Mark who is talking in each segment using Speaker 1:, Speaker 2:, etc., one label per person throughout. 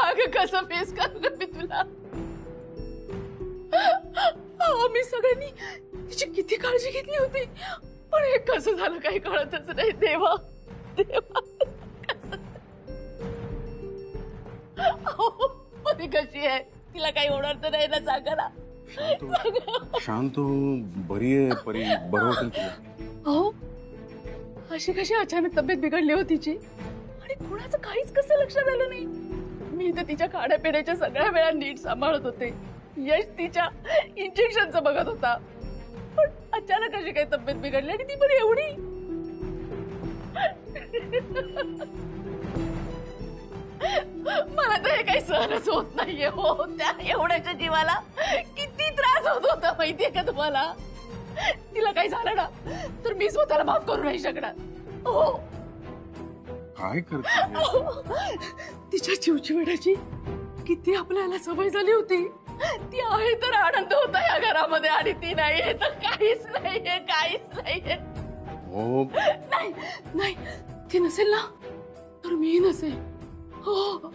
Speaker 1: अगं कसं फेस करू ग मी तुला? आम्ही सगळ्यांनी तिची किती काळजी घेतली होती, पण हे कसं झालं काही कळतच नाही. देवा देवा, ती कशी आहे? तिला काही होणार तर नाही ना? सांगा ना.
Speaker 2: शांत हो, बरी आहे परी, बरं वाटेल तुला.
Speaker 1: हो, अशी कशी अचानक तब्येत बिघडली होती तिची आणि कुणाचं काहीच कसं लक्षात आलं नाही. मी तर तिच्या खाण्यापिण्याच्या सगळ्या वेळा नीट सांभाळत होते. यश तिच्या इंजेक्शनचं बघत होता, पण अचानक अशी काही तब्येत बिघडली आणि ती पण एवढी. मला तर हे काही सहनच होत नाहीये. हो, त्या एवढ्याच्या जीवाला किती त्रास होत होता माहितीये का तुम्हाला? तिला काही झालं ना तर मी स्वतःला माफ करू नाही शकणार. हो,
Speaker 2: काय करते?
Speaker 1: तिच्या चिवचिवड्याची किती आपल्याला सवय झाली होती. ती आहे तर आनंद होता या घरामध्ये आणि ती नाहीये तर काहीच नाहीये, काहीच नाहीये.
Speaker 2: हो,
Speaker 1: नाही नाही, ती नसेल ना तर मी नसेल. हो,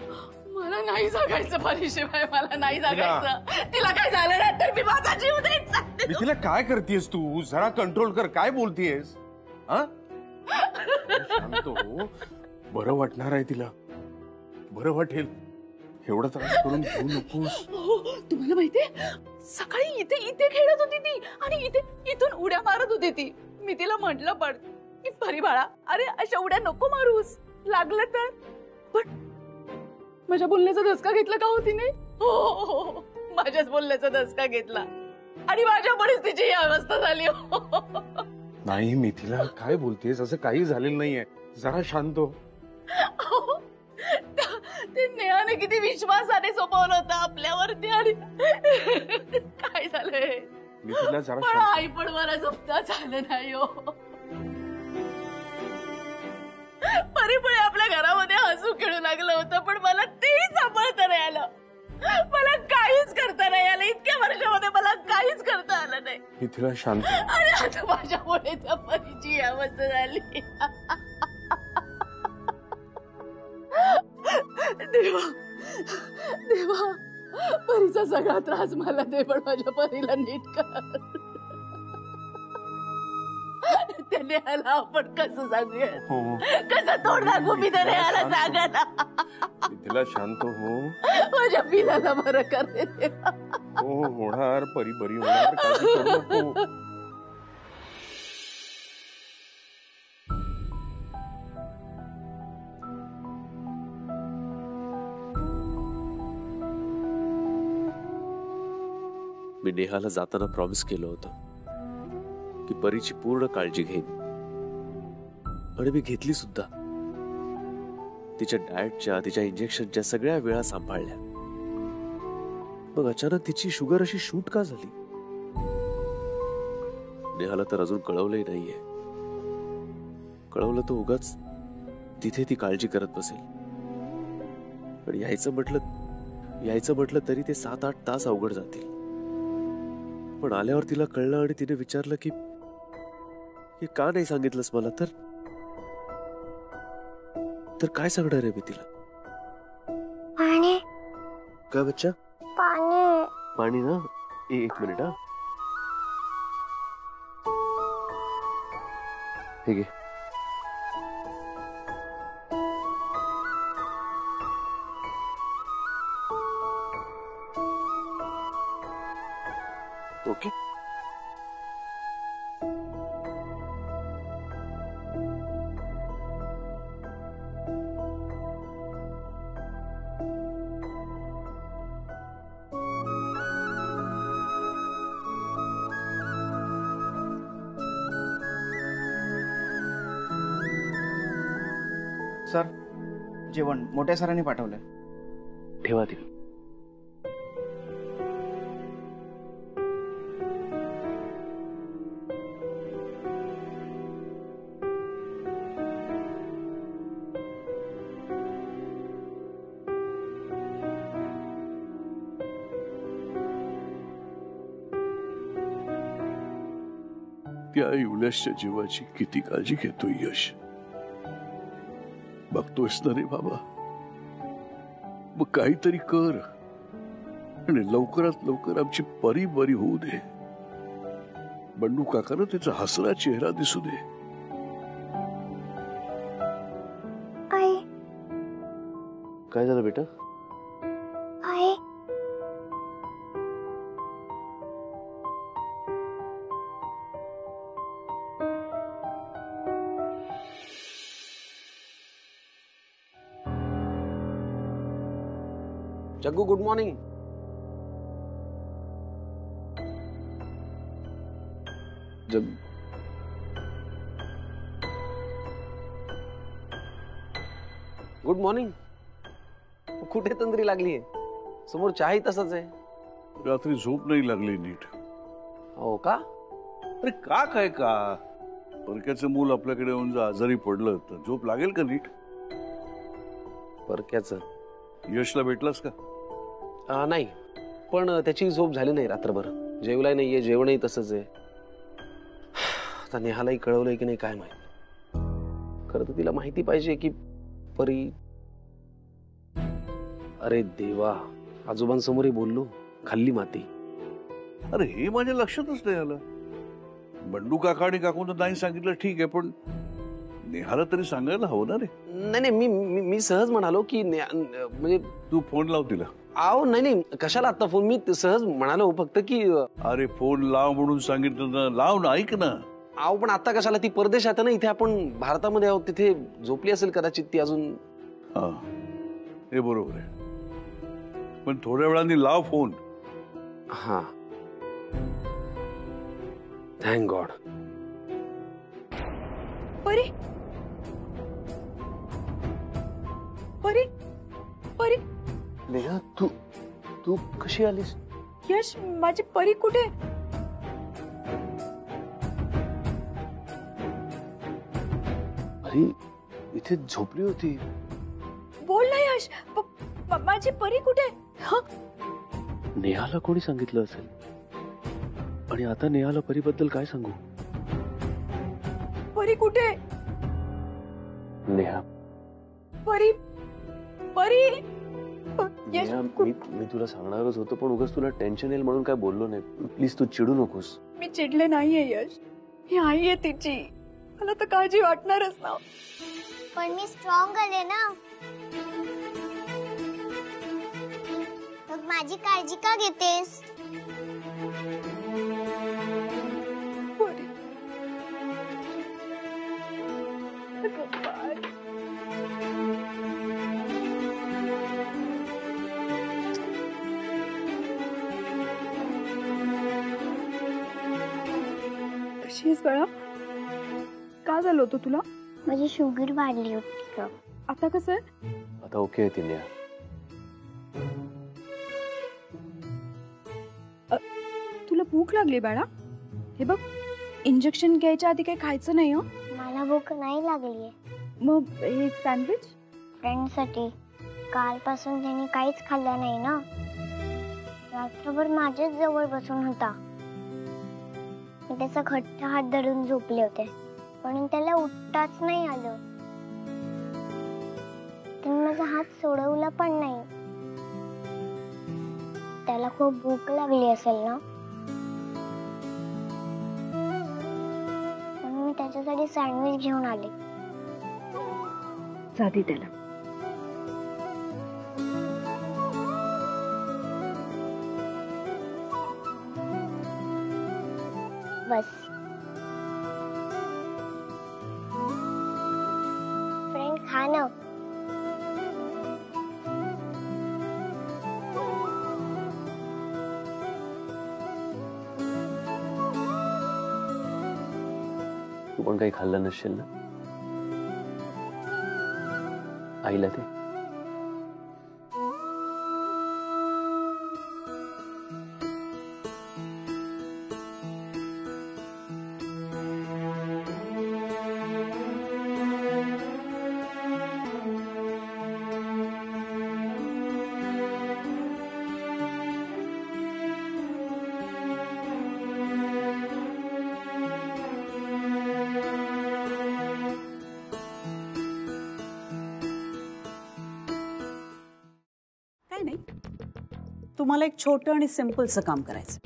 Speaker 1: मला नाही जगायचं परीशिवाय, मला नाही जगायचं. तिला काय झालं ना तर मी माझा जीव देत सांगते.
Speaker 2: मी तिला काय करतेस तू? जरा कंट्रोल कर. काय बोलतेस? हा, शांत हो, बरं वाटणार आहे तिला, बरं वाटेल. एवढा त्रास करून घेऊ नकोस.
Speaker 1: तुम्हाला माहितीये, सकाळी इथे इथे खेळत होती ती आणि इथे इथून उड्या मारत होती ती. मी तिला म्हटलं पण की परी बाळा, अरे अशा उड्या नको मारूस, लागलं तर. पण माझ्या बोलण्याचा धसका घेतला का हो तिने? हो, माझ्याच बोलण्याचा धसका घेतला आणि माझ्या परिस्थितीची ही अवस्था झाली.
Speaker 2: नाही, मी तिला काय बोलतेस? असं काही झालेलं नाहीये. जरा शांत हो.
Speaker 1: ते नेहाने किती विश्वासाने सोपवलं होतं आपल्यावरती आणि काय झालंय?
Speaker 2: मी तिला जरा
Speaker 1: पण आई पण मला जपता झालं नाही. हो, परीपुळे आपल्या घरामध्ये हसू खेळू लागलं होतं, पण मला तेही सांभाळता नाही आलं. मला काहीच करता नाही आलं. इतक्या वर्षामध्ये मला काहीच करता आलं नाही.
Speaker 2: मी तिला शांत.
Speaker 1: अरे आता माझ्यामुळे त्या परीची अवस्था झाली. देवा देवा, परीचा सगळा त्रास मला दे, पण माझ्या परीला नीट कर. त्या नेहाला आपण कसं सांगूया?
Speaker 2: हो,
Speaker 1: कसं तोड दाखवू मी त्या नेहाला? सांगा ना.
Speaker 2: मी तिला शांत हो.
Speaker 1: माझ्या पिलाला बरं कर.
Speaker 2: हो, होणार परी, बरी होणार. काळजी करू नको.
Speaker 3: मी नेहाला जाताना प्रॉमिस केलं होतं की परीची पूर्ण काळजी घेईन, आणि मी घेतली सुद्धा. तिच्या डाएटच्या, तिच्या इंजेक्शनच्या सगळ्या वेळा सांभाळल्या. मग अचानक तिची शुगर अशी शूट का झाली? नेहाला तर अजून कळवलंही नाहीये. कळवलं तर उगाच तिथे ती काळजी करत बसेल. पण यायचं म्हटलं तरी ते 7-8 तास अवघड जातील. पण आल्यावर तिला कळलं आणि तिने विचारलं की हे का नाही सांगितलंस मला? तर काय सांगणार आहे मी तिला?
Speaker 4: पाणी.
Speaker 3: काय बच्चा?
Speaker 4: पाणी.
Speaker 3: पाणी ना? एक मिनिट. हा, हे घे. ओके.
Speaker 5: सर, जेवण मोठ्या सरांनी पाठवलंय.
Speaker 3: ठेवा ती.
Speaker 6: त्या युवलेशच्या जीवाची किती काळजी घेतोय यश. बघतोयस ना रे बाबा, मग काहीतरी कर आणि लवकरात लवकर आमची परी बरी होऊ दे. बंडू काकाला त्याचा हसरा चेहरा दिसू दे.
Speaker 4: आई
Speaker 3: काय झालं बेटा?
Speaker 4: आई
Speaker 3: Jaggu, good morning. Good morning. कुठे तंद्री लागलीये? समोर चहाही तसाच आहे.
Speaker 6: रात्री झोप नाही लागली नीट.
Speaker 3: हो का?
Speaker 6: अरे का काय का, परक्याचं मूल आपल्याकडे येऊन जर आजारी पडलं तर झोप लागेल का नीट?
Speaker 3: परक्याचं
Speaker 6: यशला भेटलास का?
Speaker 3: नाही, पण त्याची झोप झाली नाही रात्रभर. जेवलाय नाहीये, जेवणही तसंच आहे. आता नेहालाही कळवलंय की नाही काय माहित. खरं तर तिला माहिती पाहिजे की परी. अरे देवा, आजोबांसमोरही बोललो, खाल्ली माती.
Speaker 6: अरे हे माझ्या लक्षातच नाही आलं. बंडू काका आणि काकून नाही सांगितलं ठीक आहे, पण नेहाला तरी सांगायला हवं ना रे.
Speaker 3: नाही, मी सहज म्हणालो की म्हणजे
Speaker 6: तू फोन लाव तिला.
Speaker 3: आहो नाही, कशाला आता फोन? मी सहज म्हणालो फक्त की
Speaker 6: अरे फोन लाव म्हणून सांगितलं ना, लाव ना, ऐक ना.
Speaker 3: आहो पण आता कशाला? ती परदेशात आहे ना, इथे आपण भारतामध्ये आहोत. तिथे झोपली असेल कदाचित ती अजून.
Speaker 6: हा, हे बरोबर आहे, पण थोड्या वेळाने लाव फोन.
Speaker 3: हा, थँक गॉड.
Speaker 1: परी परी परी
Speaker 3: नेहा, तू कशी आलीस?
Speaker 1: यश, माझी परी कुठे?
Speaker 3: अरे इथे झोपली होती.
Speaker 1: बोल ना यश, माझी परी कुठे? हं?
Speaker 3: नेहाला कोणी सांगितलं असेल? आणि आता नेहाला परीबद्दल काय सांगू?
Speaker 1: परी कुठे?
Speaker 3: नेहा,
Speaker 1: परी परी यश,
Speaker 3: नेहा, मी तुला सांगणारच होतो, पण उगाच तुला टेन्शन येईल म्हणून काय बोललो नाही. प्लीज तू चिडू नकोस.
Speaker 1: मी चिडले नाहीये यश, ही आई आहे तिची, मला तर काळजी वाटणारच ना.
Speaker 4: पण मी स्ट्रॉंग आले ना, मग माझी काळजी का घेतेस?
Speaker 1: परी. अगं बाळ. कशी आहेस बाळा? का झालं होतं तुला?
Speaker 4: माझी शुगर वाढली होती ग.
Speaker 1: आता कसं आहे?
Speaker 3: आता ओके आहे ती नेहा.
Speaker 1: तुला भूक लागली बाळा? हे बघ, इंजेक्शन घ्यायच्या आधी काही खायचं नाही हं?
Speaker 4: मला भूक नाही लागलीये.
Speaker 1: मग हे सँडविच?
Speaker 4: फ्रेंडसाठी. कालपासून त्यांनी काहीच खाल्लं नाही ना, रात्रभर माझ्याच जवळ बसून होता. मी त्याचा घट्ट हात धरून झोपले होते, पण त्याला उठताच नाही आलं. त्याने माझा हात सोडवला पण नाही. त्याला खूप भूक लागली असेल ना, म्हणून मी त्याच्यासाठी सँडविच घेऊन आले.
Speaker 1: जाती त्याला.
Speaker 4: बस. फ्रेंड, खा ना.
Speaker 3: तू पण काही खाल्लं नसेल ना? आईला ते.
Speaker 7: तुम्हाला एक छोटं आणि सिम्पलचं काम करायचं.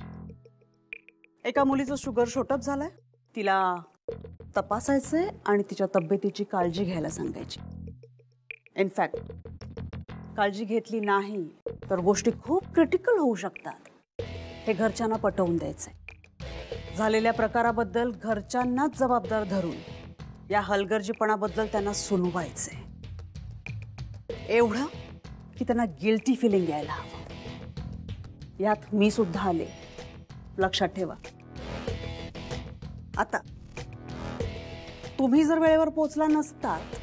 Speaker 7: एका मुलीचं शुगर शॉर्टअप झालंय, तिला तपासायचंय आणि तिच्या तब्येतीची काळजी घ्यायला सांगायची. इनफॅक्ट काळजी घेतली नाही तर गोष्टी खूप क्रिटिकल होऊ शकतात. हे घरच्यांना पटवून द्यायचंय. झालेल्या प्रकाराबद्दल घरच्यांनाच जबाबदार धरून या हलगर्जीपणाबद्दल त्यांना सुनवायचंय. एवढं की त्यांना गिल्टी फिलिंग यायला हवं. यात मी सुद्धा आले, लक्षात ठेवा. आता तुम्ही जर वेळेवर पोचला नसतात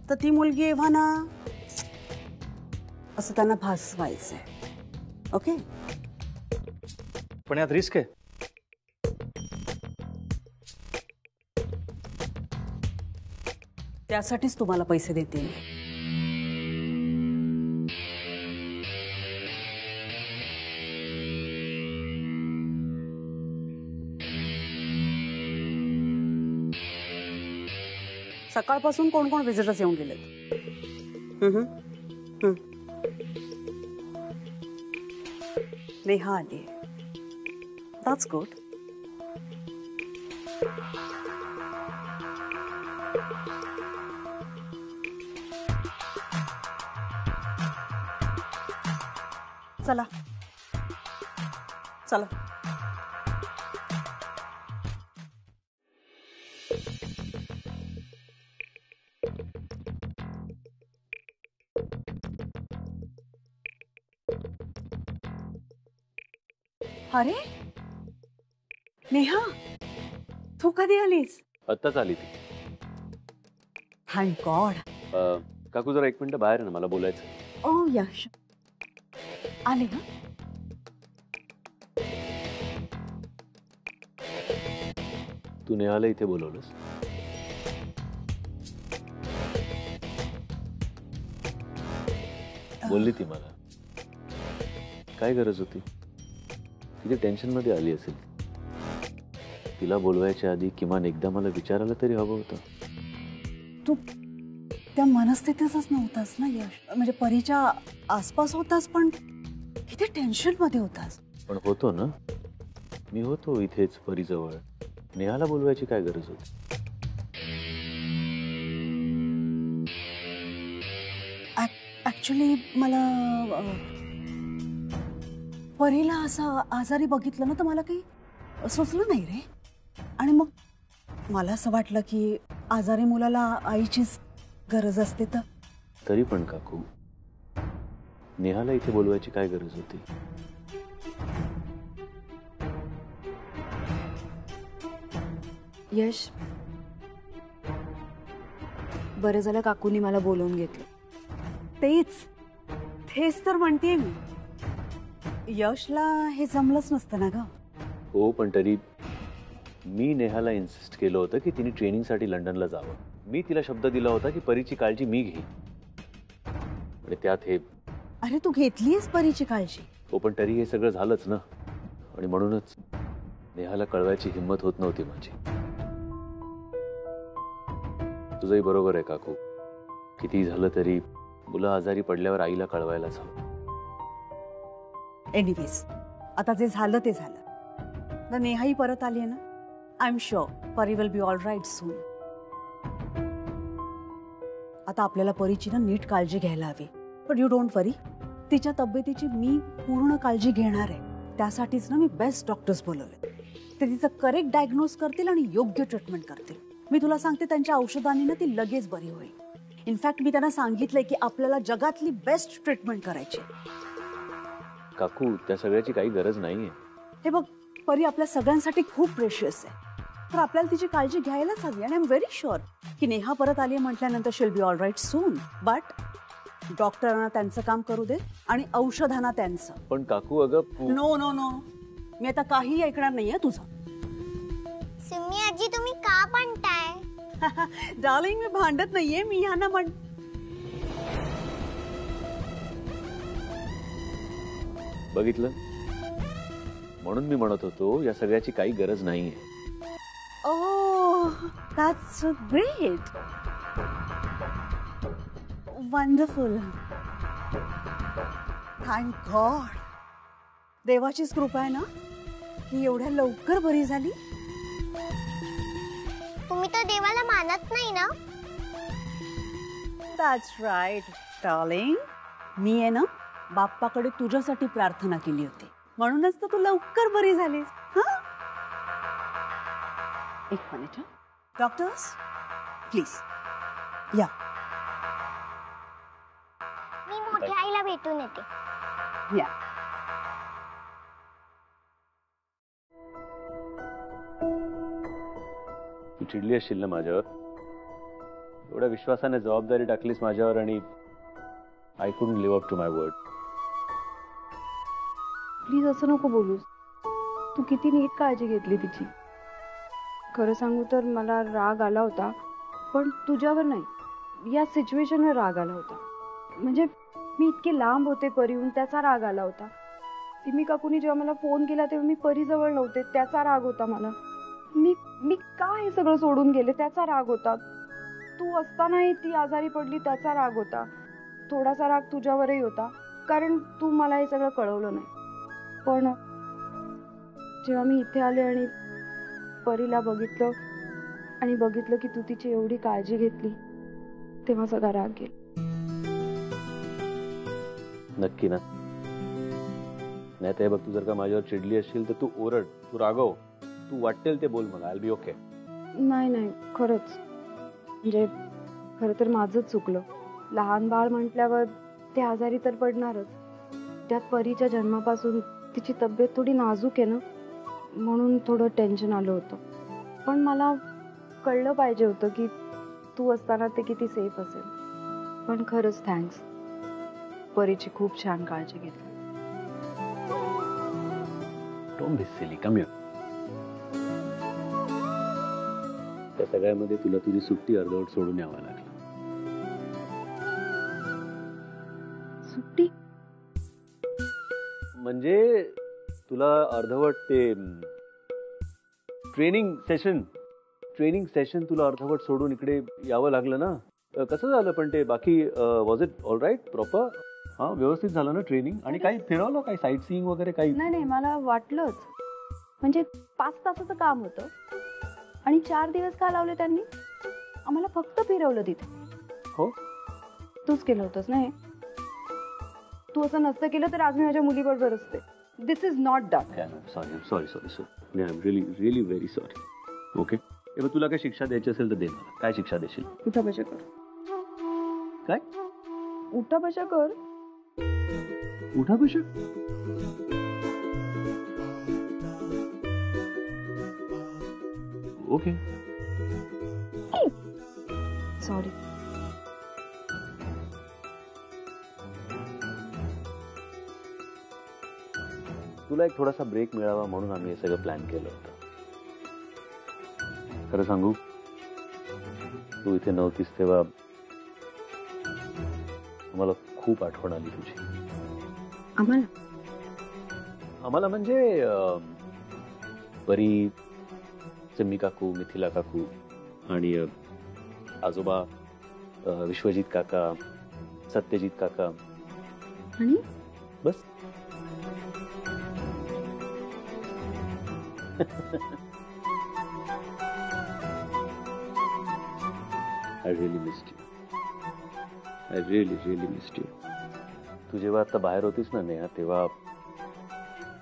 Speaker 7: तर ती मुलगी एव्हाना असं त्यांना भासवायचंय. ओके?
Speaker 5: पण यात रिस्क आहे.
Speaker 7: त्यासाठीच तुम्हाला पैसे देते मी. सकाळपासून कोण कोण व्हिजिटर्स येऊन गेले? नेहा आली. That's good. चला चला. अरे नेहा, तू कधी आलीस?
Speaker 3: आत्ताच आली ती.
Speaker 7: Thank God.
Speaker 3: काकू जरा 1 मिनिट बाहेर आहे ना, मला बोलायचं.
Speaker 7: ओ यश आले का?
Speaker 3: तू नेहाला इथे बोलवलंस? बोलली ती मला. काय गरज होती? तिथे टेन्शन मध्ये आली असेल. तिला बोलवायच्या आधी किमान एकदा मला विचारायला तरी हवं होतं.
Speaker 7: तू त्या मनस्थितीतच नव्हतास ना यश. म्हणजे परीच्या आसपास होतास पण किती टेन्शन मध्ये होतास.
Speaker 3: पण होतो ना, मी होतो इथेच परीजवळ. नेहाला बोलवायची काय गरज होती?
Speaker 7: ऍक्च्युली मला परीला असं आजारी बघितलं ना तर मला काही सुचलं नाही रे. आणि मग मला असं वाटलं की आजारी मुलाला आईचीच गरज असते. तर
Speaker 3: तरी पण काकू, नेहाला इथे बोलवायची काय गरज होती?
Speaker 8: यश, बरं झालं काकूनी मला बोलवून घेतलं.
Speaker 7: तेच तर म्हणतेय मी. यशला हे जमलंच नसतं ना ग.
Speaker 3: हो, पण तरी मी नेहाला इन्सिस्ट केलं होतं की तिने ट्रेनिंगसाठी लंडनला जावं. मी तिला शब्द दिला होता की परीची काळजी मी घेईन. आणि त्यात हे.
Speaker 7: अरे तू घेतलीस परीची काळजी.
Speaker 3: हो, पण तरी हे सगळं झालंच ना. आणि म्हणूनच नेहाला कळवायची हिंमत होत नव्हती माझी. तुझंही बरोबर आहे काकू. किती झालं तरी मुलं आजारी पडल्यावर आईला कळवायलाच हवं.
Speaker 7: एनिवेज, आता जे झालं ते झालं. तर नेहाही परत आली आहे ना. आय एम शुअर परी विल बी ऑल राईट सून. आता आपल्याला परीची ना नीट काळजी घ्यायला हवी. पण यू डोंट वरी, तिच्या तब्येतीची मी पूर्ण काळजी घेणार आहे. त्यासाठीच ना मी बेस्ट डॉक्टर्स बोलवले. ते तिचं करेक्ट डायग्नोज करतील आणि योग्य ट्रीटमेंट करतील. मी तुला सांगते, त्यांच्या औषधांनी ना ती लगेच बरी होईल. इनफॅक्ट मी त्यांना सांगितलंय की आपल्याला जगातली बेस्ट ट्रीटमेंट करायची.
Speaker 3: काकू, त्या सगळ्याची काही गरज नाहीये.
Speaker 7: हे बघ, परी आपल्या सगळ्यांसाठी खूप प्रेशियस आहे. तर आपल्याला तिची काळजी घ्यायलाच हवी. आणि आय एम व्हेरी शुअर की नेहा परत आली म्हटल्यानंतर she'll be all right soon. But डॉक्टरांना त्यांचं काम करू दे आणि औषधांना त्यांचं.
Speaker 3: पण काकू, अगं
Speaker 7: नो नो नो, मी आता काही ऐकणार नाहीये तुझं.
Speaker 4: सिमी आजी, तुम्ही का म्हणताय?
Speaker 7: डार्लिंग, मी भांडत नाहीये. मी ह्यांना
Speaker 3: बघितलं, म्हणून मी म्हणत होतो या सगळ्याची काही गरज नाहीये.
Speaker 7: Oh, that's great. Wonderful. Thank God. देवाचीच कृपा आहे ना की एवढ्या लवकर बरी झाली.
Speaker 4: तुम्ही तर देवाला मानत नाही ना.
Speaker 7: That's right darling. मी आहे ना बाप्पाकडे तुझ्यासाठी प्रार्थना केली होती, म्हणूनच तर तू लवकर बरी झालीस. हा, एक मिनिट. डॉक्टर्स प्लीज या.
Speaker 4: मी मोठ्या आईला भेटून येते.
Speaker 7: या.
Speaker 3: तू चिडली असशील ना माझ्यावर. एवढ्या विश्वासाने जबाबदारी टाकलीस माझ्यावर आणि I couldn't live up to my word.
Speaker 8: Please असं नको बोलूस. तू किती नीट काळजी घेतली तिची. खरं सांगू तर मला राग आला होता, पण तुझ्यावर नाही, या सिच्युएशनवर राग आला होता. म्हणजे मी इतके लांब होते परीहून, त्याचा राग आला होता. सिमी काकूनी जेव्हा मला फोन केला तेव्हा मी परीजवळ नव्हते, त्याचा राग होता मला. मी का हे सगळं सोडून गेले, त्याचा राग होता. तू असतानाही ती आजारी पडली, त्याचा राग होता. थोडासा राग तुझ्यावरही होता, कारण तू मला हे सगळं कळवलं नाही. पण जेव्हा मी इथे आले आणि परीला बघितलं की तू तिची एवढी काळजी घेतली, तेव्हा सगळा राग गेला.
Speaker 3: नक्की ना. नाही तर बघ, तू जर का माझ्यावर चिडली असशील तर तू ओरड, तू रागव, तू वाटेल ते बोल मला. I be okay.
Speaker 8: नाही खरंच. म्हणजे खरं तर माझंच चुकलं. लहान बाळ म्हटल्यावर ते आजारी तर पडणारच. त्यात परीच्या जन्मापासून तिची तब्येत थोडी नाजूक आहे ना, म्हणून थोडं टेन्शन आलं होतं. पण मला कळलं पाहिजे होतं की तू असताना ते किती सेफ असेल. पण खरंच थँक्स. परीची खूप छान काळजी घेतली.
Speaker 3: Don't be silly. Come here. त्या सगळ्यामध्ये तुला तुझी सुट्टी अर्धवट सोडून यावं लागलं.
Speaker 8: सुट्टी
Speaker 3: म्हणजे तुला अर्धवट ते ट्रेनिंग सेशन तुला अर्धवट सोडून इकडे यावं लागलं ना. कसं झालं पण ते बाकी? Was it all right? Proper? हा, व्यवस्थित झालं ना ट्रेनिंग? आणि काही फिरवलं, काही साईट सीइंग वगैरे काही?
Speaker 8: नाही मला वाटलंच. म्हणजे 5 तासाचं काम होतं आणि 4 दिवस का लावले त्यांनी? आम्हाला फक्त फिरवलं तिथे.
Speaker 3: हो,
Speaker 8: तूच केलं होतंस ना हे? तू असं नसतं केलं तर आज मी माझ्या मुलीबरोबर असते. This is not done.
Speaker 3: Sorry. I am really very sorry. Okay. मग तुला काय शिक्षा द्यायची असेल तर दे मला. काय शिक्षा देशील?
Speaker 8: उठाबशा कर.
Speaker 3: काय?
Speaker 8: उठाबशा कर.
Speaker 3: उठाबशा? ओके.
Speaker 8: सॉरी.
Speaker 3: तुला एक थोडासा ब्रेक मिळावा म्हणून आम्ही हे सगळं प्लॅन केलं होतं. खरं सांगू, तू इथे नव्हतीस तेव्हा आम्हाला खूप आठवण आली तुझी. आम्हाला म्हणजे परी, सिमी काकू, मिथिला काकू आणि आजोबा, विश्वजित काका, सत्यजित काका
Speaker 8: आणि
Speaker 3: बस. I really missed you. I really missed you. तू जेव्हा आता बाहेर होतीस ना नेहा, तेव्हा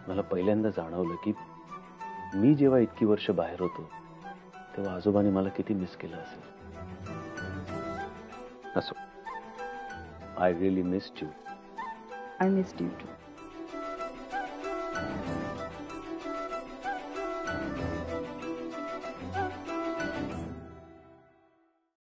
Speaker 3: मला पहिल्यांदा जाणवलं की मी जेव्हा इतकी वर्ष बाहेर होतो तेव्हा आजोबांनी मला किती मिस केलं असेल. असो, I really missed you.
Speaker 8: I missed you too.